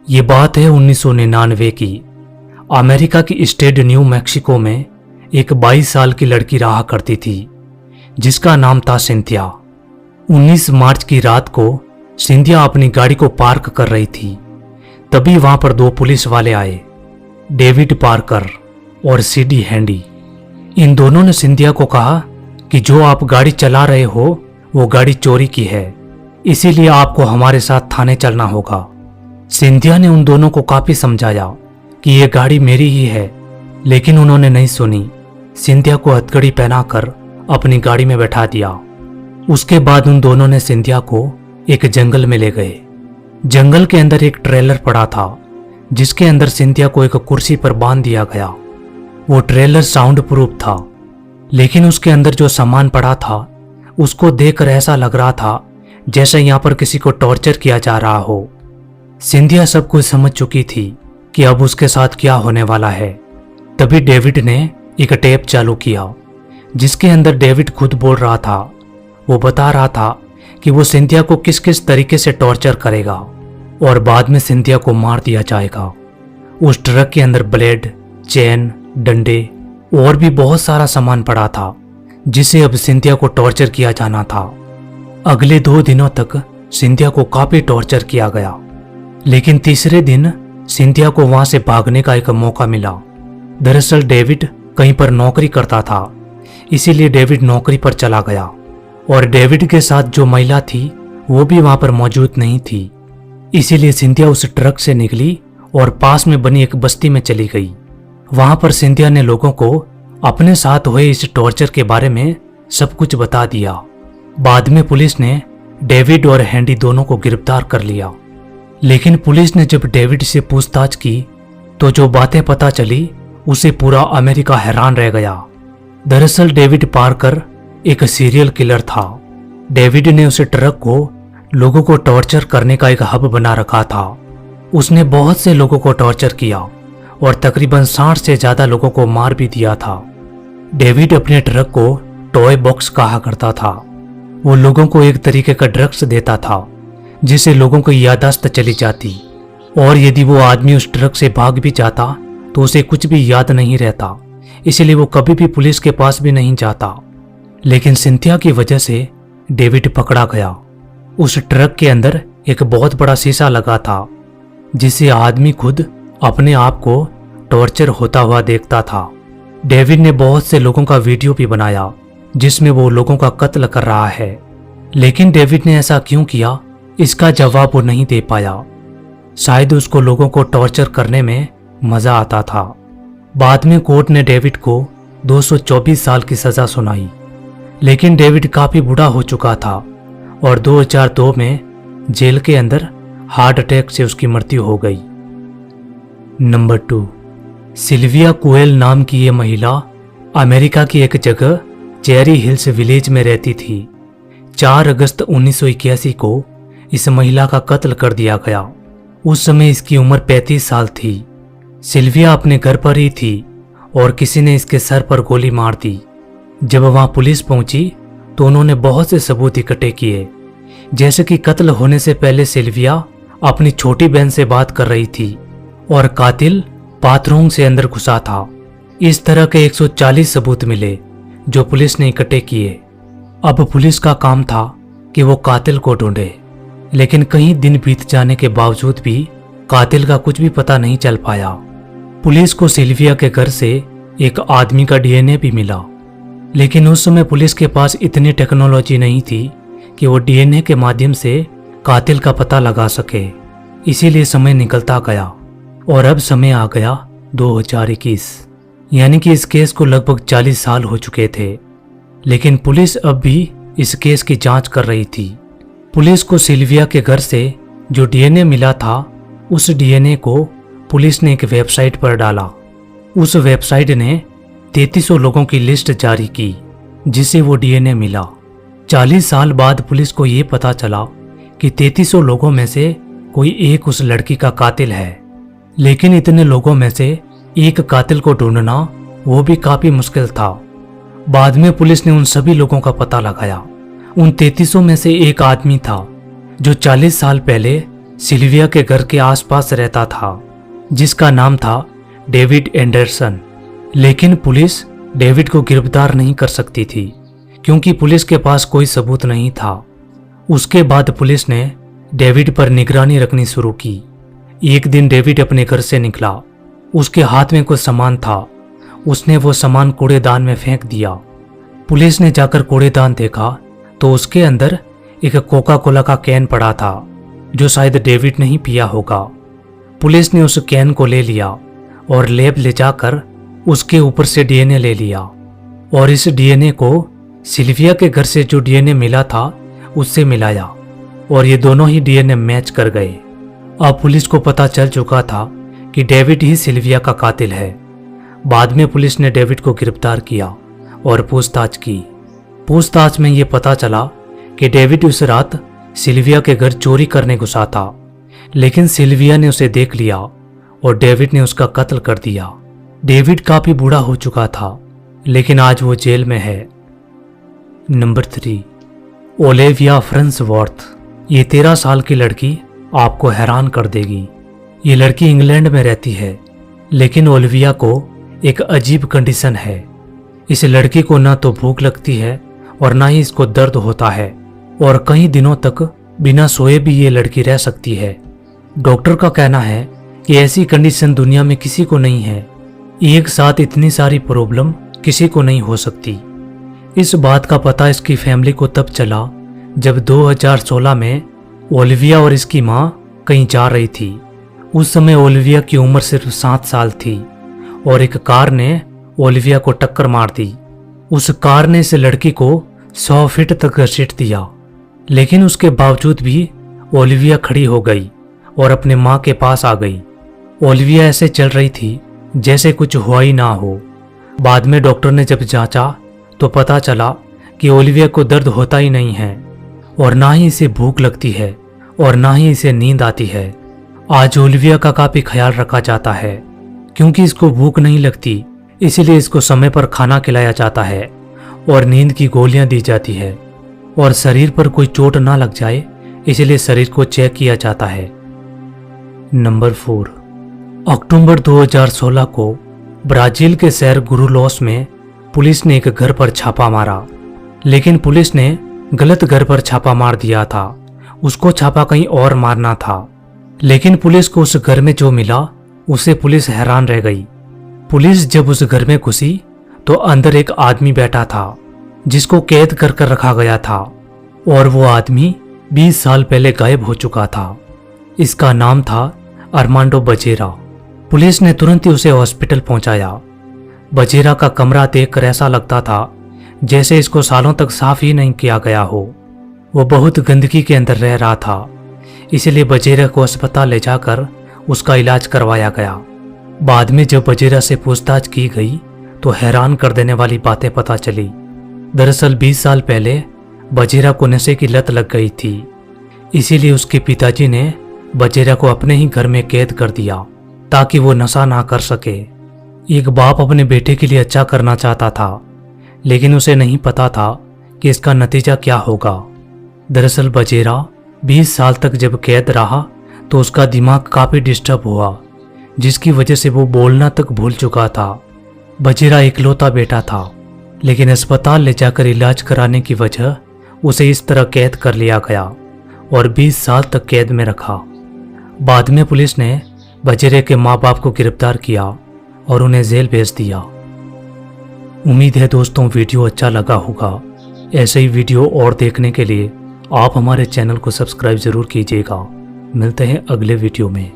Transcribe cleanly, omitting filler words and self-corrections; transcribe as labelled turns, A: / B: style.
A: ये बात है 1999 की। अमेरिका की स्टेट न्यू मैक्सिको में एक 22 साल की लड़की रहा करती थी जिसका नाम था सिंथिया। 19 मार्च की रात को सिंथिया अपनी गाड़ी को पार्क कर रही थी। तभी वहां पर दो पुलिस वाले आए, डेविड पार्कर और सीडी हैंडी। इन दोनों ने सिंथिया को कहा कि जो आप गाड़ी चला रहे हो वो गाड़ी चोरी की है, इसीलिए आपको हमारे साथ थाने चलना होगा। सिंथिया ने उन दोनों को काफी समझाया कि ये गाड़ी मेरी ही है, लेकिन उन्होंने नहीं सुनी। सिंथिया को हथकड़ी पहनाकर अपनी गाड़ी में बैठा दिया। उसके बाद उन दोनों ने सिंथिया को एक जंगल में ले गए। जंगल के अंदर एक ट्रेलर पड़ा था जिसके अंदर सिंथिया को एक कुर्सी पर बांध दिया गया। वो ट्रेलर साउंड प्रूफ था, लेकिन उसके अंदर जो सामान पड़ा था उसको देखकर ऐसा लग रहा था जैसे यहाँ पर किसी को टॉर्चर किया जा रहा हो। सिंथिया सब कुछ समझ चुकी थी कि अब उसके साथ क्या होने वाला है। तभी डेविड ने एक टेप चालू किया जिसके अंदर डेविड खुद बोल रहा था। वो बता रहा था कि वो सिंथिया को किस किस तरीके से टॉर्चर करेगा और बाद में सिंथिया को मार दिया जाएगा। उस ट्रक के अंदर ब्लेड, चैन, डंडे और भी बहुत सारा सामान पड़ा था जिसे अब सिंथिया को टॉर्चर किया जाना था। अगले 2 दिनों तक सिंथिया को काफी टॉर्चर किया गया, लेकिन तीसरे दिन सिंथिया को वहां से भागने का एक मौका मिला। दरअसल डेविड कहीं पर नौकरी करता था, इसीलिए डेविड नौकरी पर चला गया और डेविड के साथ जो महिला थी वो भी वहां पर मौजूद नहीं थी। इसीलिए सिंथिया उस ट्रक से निकली और पास में बनी एक बस्ती में चली गई। वहां पर सिंथिया ने लोगों को अपने साथ हुए इस टॉर्चर के बारे में सब कुछ बता दिया। बाद में पुलिस ने डेविड और हैंडी दोनों को गिरफ्तार कर लिया, लेकिन पुलिस ने जब डेविड से पूछताछ की तो जो बातें पता चली उसे पूरा अमेरिका हैरान रह गया। दरअसल डेविड पार्कर एक सीरियल किलर था। डेविड ने उस ट्रक को लोगों को टॉर्चर करने का एक हब बना रखा था। उसने बहुत से लोगों को टॉर्चर किया और तकरीबन 60 से ज्यादा लोगों को मार भी दिया था। डेविड अपने ट्रक को टॉय बॉक्स कहा करता था। वो लोगों को एक तरीके का ड्रग्स देता था जिससे लोगों की याददाश्त चली जाती, और यदि वो आदमी उस ट्रक से भाग भी जाता तो उसे कुछ भी याद नहीं रहता, इसलिए वो कभी भी पुलिस के पास भी नहीं जाता। लेकिन सिंथिया की वजह से डेविड पकड़ा गया। उस ट्रक के अंदर एक बहुत बड़ा शीशा लगा था जिससे आदमी खुद अपने आप को टॉर्चर होता हुआ देखता था। डेविड ने बहुत से लोगों का वीडियो भी बनाया जिसमें वो लोगों का कत्ल कर रहा है, लेकिन डेविड ने ऐसा क्यों किया इसका जवाब वो नहीं दे पाया। शायद उसको लोगों को टॉर्चर करने में मजा आता था। बाद में कोर्ट ने डेविड को 224 साल की सजा सुनाई, लेकिन डेविड काफी बूढ़ा हो चुका था और 2002 में जेल के अंदर हार्ट अटैक से उसकी मृत्यु हो गई। नंबर 2, सिल्विया कुएल नाम की ये महिला अमेरिका की एक जगह चेरी हिल्स विलेज में रहती थी। 4 अगस्त 1981 को इस महिला का कत्ल कर दिया गया। उस समय इसकी उम्र 35 साल थी। सिल्विया अपने घर पर ही थी और किसी ने इसके सर पर गोली मार दी। जब वहां पुलिस पहुंची तो उन्होंने बहुत से सबूत इकट्ठे किए, जैसे कि कत्ल होने से पहले सिल्विया अपनी छोटी बहन से बात कर रही थी और कातिल बाथरूम से अंदर घुसा था। इस तरह के 140 सबूत मिले जो पुलिस ने इकट्ठे किए। अब पुलिस का काम था कि वो कातिल को ढूंढे, लेकिन कई दिन बीत जाने के बावजूद भी कातिल का कुछ भी पता नहीं चल पाया। पुलिस को सिल्विया के घर से एक आदमी का डीएनए भी मिला, लेकिन उस समय पुलिस के पास इतनी टेक्नोलॉजी नहीं थी कि वो डीएनए के माध्यम से कातिल का पता लगा सके। इसीलिए समय निकलता गया और अब समय आ गया 2021, यानी कि इस केस को लगभग 40 साल हो चुके थे, लेकिन पुलिस अब भी इस केस की जांच कर रही थी। पुलिस को सिल्विया के घर से जो डीएनए मिला था उस डीएनए को पुलिस ने एक वेबसाइट पर डाला। उस वेबसाइट ने 3300 लोगों की लिस्ट जारी की जिसे वो डीएनए मिला। 40 साल बाद पुलिस को ये पता चला कि 3300 लोगों में से कोई एक उस लड़की का कातिल है, लेकिन इतने लोगों में से एक कातिल को ढूंढना वो भी काफी मुश्किल था। बाद में पुलिस ने उन सभी लोगों का पता लगाया। उन 3300 में से एक आदमी था जो 40 साल पहले सिल्विया के घर के आसपास रहता था, जिसका नाम था डेविड एंडरसन। लेकिन पुलिस डेविड को गिरफ्तार नहीं कर सकती थी, क्योंकि पुलिस के पास कोई सबूत नहीं था। उसके बाद पुलिस ने डेविड पर निगरानी रखनी शुरू की। एक दिन डेविड अपने घर से निकला। उसके हाथ में कुछ सामान था। उसने वो सामान कूड़ेदान में फेंक दिया। पुलिस ने जाकर कूड़ेदान देखा तो उसके अंदर एक कोका कोला का कैन पड़ा था, जो शायद डेविड नहीं पिया होगा। पुलिस ने उस कैन को ले लिया और लैब ले जाकर उसके ऊपर से डीएनए ले लिया और इस डीएनए को सिल्विया के घर से जो डीएनए मिला था उससे मिलाया और ये दोनों ही डीएनए मैच कर गए। अब पुलिस को पता चल चुका था कि डेविड ही सिल्विया का कातिल है। बाद में पुलिस ने डेविड को गिरफ्तार किया और पूछताछ की। पूछताछ में ये पता चला कि डेविड उस रात सिल्विया के घर चोरी करने घुसा था, लेकिन सिल्विया ने उसे देख लिया और डेविड ने उसका कत्ल कर दिया। डेविड काफी बूढ़ा हो चुका था, लेकिन आज वो जेल में है। Number 3, Olivia Farnsworth. ये 13 साल की लड़की आपको हैरान कर देगी। ये लड़की इंग्लैंड में रहती है, लेकिन ओलिविया को एक अजीब कंडीशन है। इस लड़की को ना तो भूख लगती है और ना ही इसको दर्द होता है और कई दिनों तक बिना सोए भी ये लड़की रह सकती है। डॉक्टर का कहना है कि ऐसी कंडीशन दुनिया में किसी को नहीं है। एक साथ इतनी सारी प्रॉब्लम किसी को नहीं हो सकती। इस बात का पता इसकी फैमिली को तब चला जब 2016 में ओलिविया और इसकी मां कहीं जा रही थी। उस समय ओलिविया की उम्र सिर्फ 7 साल थी और एक कार ने ओलिविया को टक्कर मार दी। उस कार ने इस लड़की को 100 फीट तक घसीट दिया, लेकिन उसके बावजूद भी ओलिविया खड़ी हो गई और अपने मां के पास आ गई। ओलिविया ऐसे चल रही थी जैसे कुछ हुआ ही ना हो। बाद में डॉक्टर ने जब जांचा तो पता चला कि ओलिविया को दर्द होता ही नहीं है और ना ही इसे भूख लगती है और ना ही इसे नींद आती है। आज ओलिविया का काफी ख्याल रखा जाता है, क्योंकि इसको भूख नहीं लगती, इसलिए इसको समय पर खाना खिलाया जाता है और नींद की गोलियां दी जाती है और शरीर पर कोई चोट ना लग जाए इसलिए शरीर को चेक किया जाता है। नंबर 4, अक्टूबर 2016 को ब्राजील के शहर गुरुलॉस में पुलिस ने एक घर पर छापा मारा, लेकिन पुलिस ने गलत घर पर छापा मार दिया था। उसको छापा कहीं और मारना था, लेकिन पुलिस को उस घर में जो मिला उसे पुलिस हैरान रह गई। पुलिस जब उस घर में घुसी तो अंदर एक आदमी बैठा था जिसको कैद कर कर रखा गया था और वो आदमी 20 साल पहले गायब हो चुका था। इसका नाम था अरमांडो बजेरा। पुलिस ने तुरंत ही उसे हॉस्पिटल पहुंचाया। बजेरा का कमरा देखकर ऐसा लगता था जैसे इसको सालों तक साफ ही नहीं किया गया हो। वो बहुत गंदगी के अंदर रह रहा था, इसलिए बजेरा को अस्पताल ले जाकर उसका इलाज करवाया गया। बाद में जब बजेरा से पूछताछ की गई तो हैरान कर देने वाली बातें पता चली। दरअसल 20 साल पहले बजेरा को नशे की लत लग गई थी, इसीलिए उसके पिताजी ने बजेरा को अपने ही घर में कैद कर दिया ताकि वो नशा ना कर सके। एक बाप अपने बेटे के लिए अच्छा करना चाहता था, लेकिन उसे नहीं पता था कि इसका नतीजा क्या होगा। दरअसल बजेरा 20 साल तक जब कैद रहा तो उसका दिमाग काफी डिस्टर्ब हुआ, जिसकी वजह से वो बोलना तक भूल चुका था। बजेरा इकलौता बेटा था, लेकिन अस्पताल ले जाकर इलाज कराने की वजह उसे इस तरह कैद कर लिया गया और 20 साल तक कैद में रखा। बाद में पुलिस ने बजेरे के माँ बाप को गिरफ्तार किया और उन्हें जेल भेज दिया। उम्मीद है दोस्तों वीडियो अच्छा लगा होगा। ऐसे ही वीडियो और देखने के लिए आप हमारे चैनल को सब्सक्राइब जरूर कीजिएगा। मिलते हैं अगले वीडियो में।